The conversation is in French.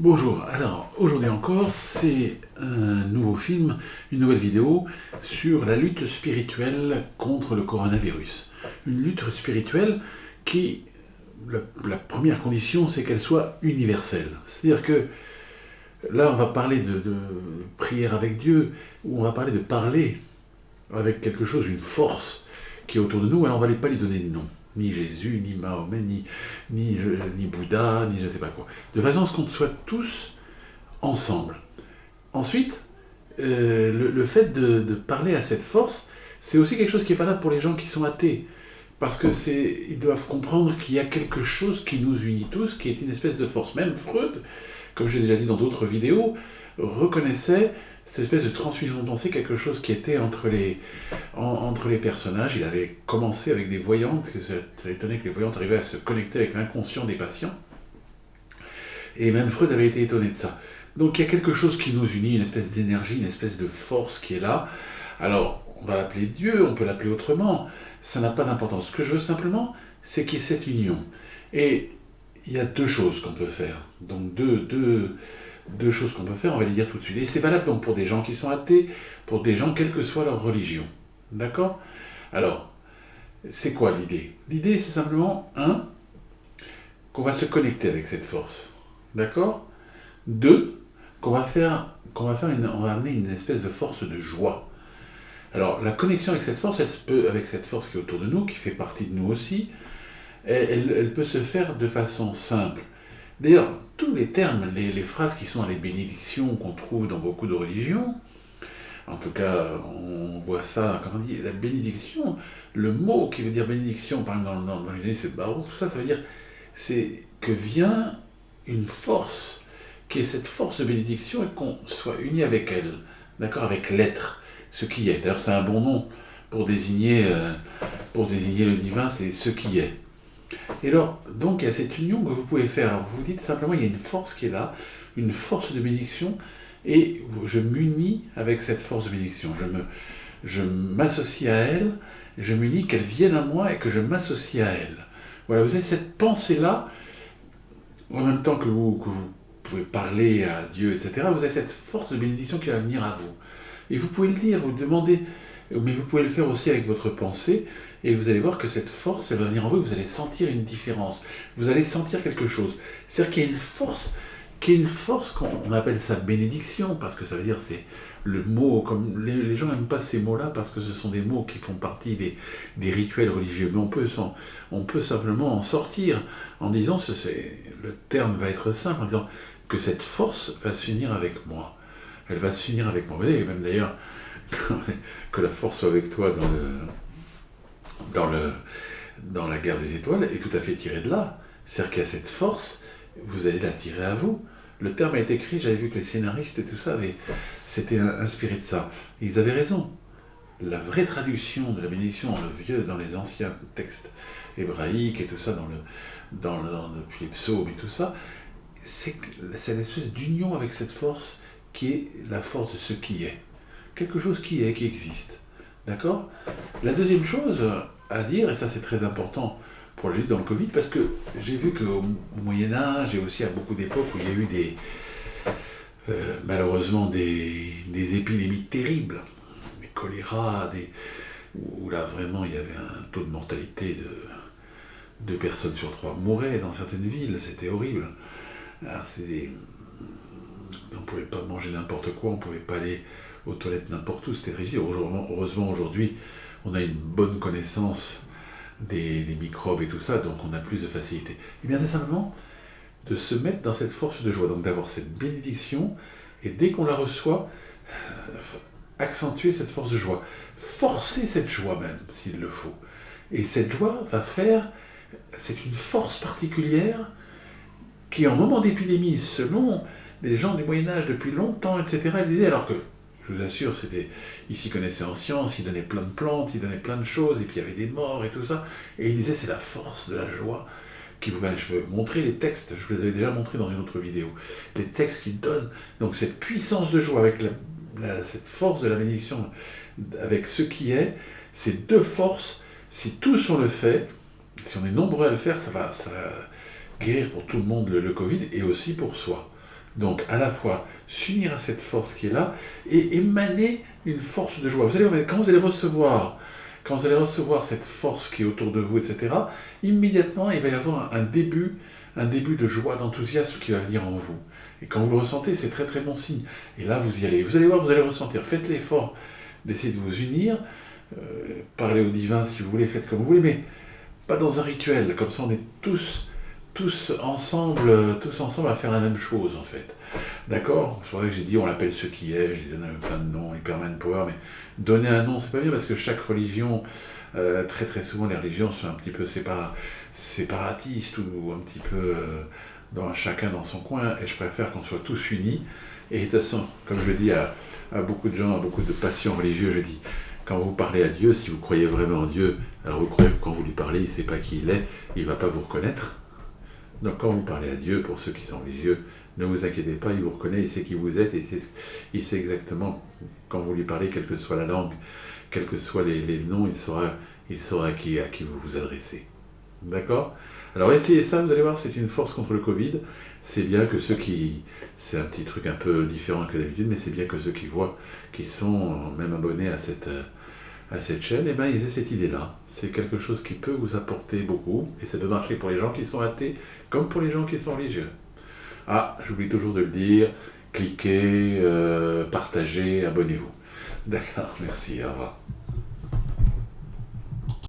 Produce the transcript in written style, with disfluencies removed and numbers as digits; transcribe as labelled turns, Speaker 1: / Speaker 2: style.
Speaker 1: Bonjour, alors aujourd'hui encore, c'est un nouveau film, une nouvelle vidéo sur la lutte spirituelle contre le coronavirus. Une lutte spirituelle qui, la première condition, c'est qu'elle soit universelle. C'est-à-dire que là, on va parler de prière avec Dieu, ou on va parler de parler avec quelque chose, une force qui est autour de nous, alors on ne va pas lui donner de nom. Ni Jésus, ni Mahomet, ni Bouddha, ni je ne sais pas quoi. De façon à ce qu'on soit tous ensemble. Ensuite, le fait de parler à cette force, c'est aussi quelque chose qui est valable pour les gens qui sont athées. Parce que ils doivent comprendre qu'il y a quelque chose qui nous unit tous, qui est une espèce de force. Même Freud, comme j'ai déjà dit dans d'autres vidéos, reconnaissait cette espèce de transmission de pensée, quelque chose qui était entre les personnages. Il avait commencé avec des voyantes, parce que ça étonnait que les voyantes arrivaient à se connecter avec l'inconscient des patients. Et même Freud avait été étonné de ça. Donc il y a quelque chose qui nous unit, une espèce d'énergie, une espèce de force qui est là. Alors, on va l'appeler Dieu, on peut l'appeler autrement, ça n'a pas d'importance. Ce que je veux simplement, c'est qu'il y ait cette union. Et il y a deux choses qu'on peut faire. Donc deux choses qu'on peut faire, on va les dire tout de suite. Et c'est valable donc pour des gens qui sont athées, pour des gens quelle que soit leur religion. D'accord ? Alors, c'est quoi l'idée ? L'idée, c'est simplement, qu'on va se connecter avec cette force. D'accord ? Deux, on va amener une espèce de force de joie. Alors, la connexion avec cette force, avec cette force qui est autour de nous, qui fait partie de nous aussi, elle peut se faire de façon simple. D'ailleurs, tous les termes, les phrases qui sont dans les bénédictions qu'on trouve dans beaucoup de religions, en tout cas, on voit ça, quand on dit la bénédiction, le mot qui veut dire bénédiction, par exemple dans les c'est Baruch, tout ça, ça veut dire c'est que vient une force, qui est cette force de bénédiction, et qu'on soit uni avec elle, d'accord, avec l'être, ce qui est. D'ailleurs, c'est un bon nom pour désigner le divin, c'est ce qui est. Et alors, donc, il y a cette union que vous pouvez faire. Alors, vous vous dites simplement, il y a une force qui est là, une force de bénédiction, et je m'unis avec cette force de bénédiction. Je m'associe à elle, je m'unis, qu'elle vienne à moi et que je m'associe à elle. Voilà, vous avez cette pensée-là, en même temps que vous pouvez parler à Dieu, etc., vous avez cette force de bénédiction qui va venir à vous. Et vous pouvez le dire, vous le demandez, mais vous pouvez le faire aussi avec votre pensée, et vous allez voir que cette force, elle va venir en vous, et vous allez sentir une différence. Vous allez sentir quelque chose. C'est-à-dire qu'il y a une force qu'on appelle ça bénédiction, parce que ça veut dire, c'est le mot, comme les gens n'aiment pas ces mots-là, parce que ce sont des mots qui font partie des rituels religieux, mais on peut simplement en sortir, en disant, le terme va être simple, en disant que cette force va s'unir avec moi. Elle va s'unir avec moi. Vous voyez, même d'ailleurs, que la force soit avec toi dans la guerre des étoiles est tout à fait tirée de là. C'est-à-dire qu'il y a cette force, vous allez la tirer à vous. Le terme a été écrit, j'avais vu que les scénaristes et tout ça s'étaient inspirés de ça. Et ils avaient raison. La vraie traduction de la bénédiction dans les anciens textes hébraïques et tout ça, depuis les psaumes et tout ça, c'est une espèce d'union avec cette force qui est la force de ce qui est. Quelque chose qui existe. D'accord ? La deuxième chose à dire, et ça c'est très important pour la lutte dans le Covid, parce que j'ai vu qu'au Moyen-Âge et aussi à beaucoup d'époques où il y a eu malheureusement des épidémies terribles, des choléra, où là vraiment il y avait un taux de mortalité de 2 personnes sur 3 mouraient dans certaines villes, c'était horrible. Alors, on ne pouvait pas manger n'importe quoi, on ne pouvait pas aller aux toilettes n'importe où, c'était difficile. Heureusement, aujourd'hui, on a une bonne connaissance des microbes et tout ça, donc on a plus de facilité. Et bien, c'est simplement de se mettre dans cette force de joie, donc d'avoir cette bénédiction, et dès qu'on la reçoit, accentuer cette force de joie, forcer cette joie même, s'il le faut. Et cette joie c'est une force particulière qui, en moment d'épidémie, selon les gens du Moyen-Âge depuis longtemps, etc., ils disaient, alors que, je vous assure, ils s'y connaissaient en science, ils donnaient plein de plantes, ils donnaient plein de choses, et puis il y avait des morts et tout ça, et ils disaient, c'est la force de la joie je peux montrer les textes, je vous les avais déjà montrés dans une autre vidéo, les textes qui donnent, donc cette puissance de joie, avec cette force de la bénédiction, avec ce qui est, ces deux forces, si tous on le fait, si on est nombreux à le faire, ça va guérir pour tout le monde le Covid, et aussi pour soi. Donc à la fois s'unir à cette force qui est là et émaner une force de joie. Vous allez, quand vous allez recevoir cette force qui est autour de vous, etc., immédiatement il va y avoir un début de joie, d'enthousiasme qui va venir en vous. Et quand vous le ressentez, c'est très très bon signe. Et là, vous y allez. Vous allez voir, vous allez ressentir. Faites l'effort d'essayer de vous unir. Parlez au divin si vous voulez, faites comme vous voulez, mais pas dans un rituel. Comme ça, on est tous ensemble à faire la même chose, en fait. D'accord? C'est vrai que j'ai dit, on l'appelle ce qui est, j'ai donné plein de noms, Hyperman Power, mais donner un nom, c'est pas bien, parce que chaque religion, très très souvent, les religions sont un petit peu séparatistes, ou un petit peu chacun dans son coin, et je préfère qu'on soit tous unis. Et de toute façon, comme je le dis à beaucoup de gens, à beaucoup de patients religieux, je dis, quand vous parlez à Dieu, si vous croyez vraiment en Dieu, alors vous croyez que quand vous lui parlez, il ne sait pas qui il est, il ne va pas vous reconnaître. Donc quand vous parlez à Dieu, pour ceux qui sont religieux, ne vous inquiétez pas, il vous reconnaît, il sait qui vous êtes, et il sait exactement, quand vous lui parlez, quelle que soit la langue, quels que soient les noms, il saura à qui vous vous adressez. D'accord? Alors essayez ça, vous allez voir, c'est une force contre le Covid. C'est bien que c'est un petit truc un peu différent que d'habitude, mais c'est bien que ceux qui voient, qui sont même abonnés à cette chaîne, eh ben, ils aient cette idée-là. C'est quelque chose qui peut vous apporter beaucoup, et ça peut marcher pour les gens qui sont athées, comme pour les gens qui sont religieux. Ah, j'oublie toujours de le dire, cliquez, partagez, abonnez-vous. D'accord, merci, au revoir.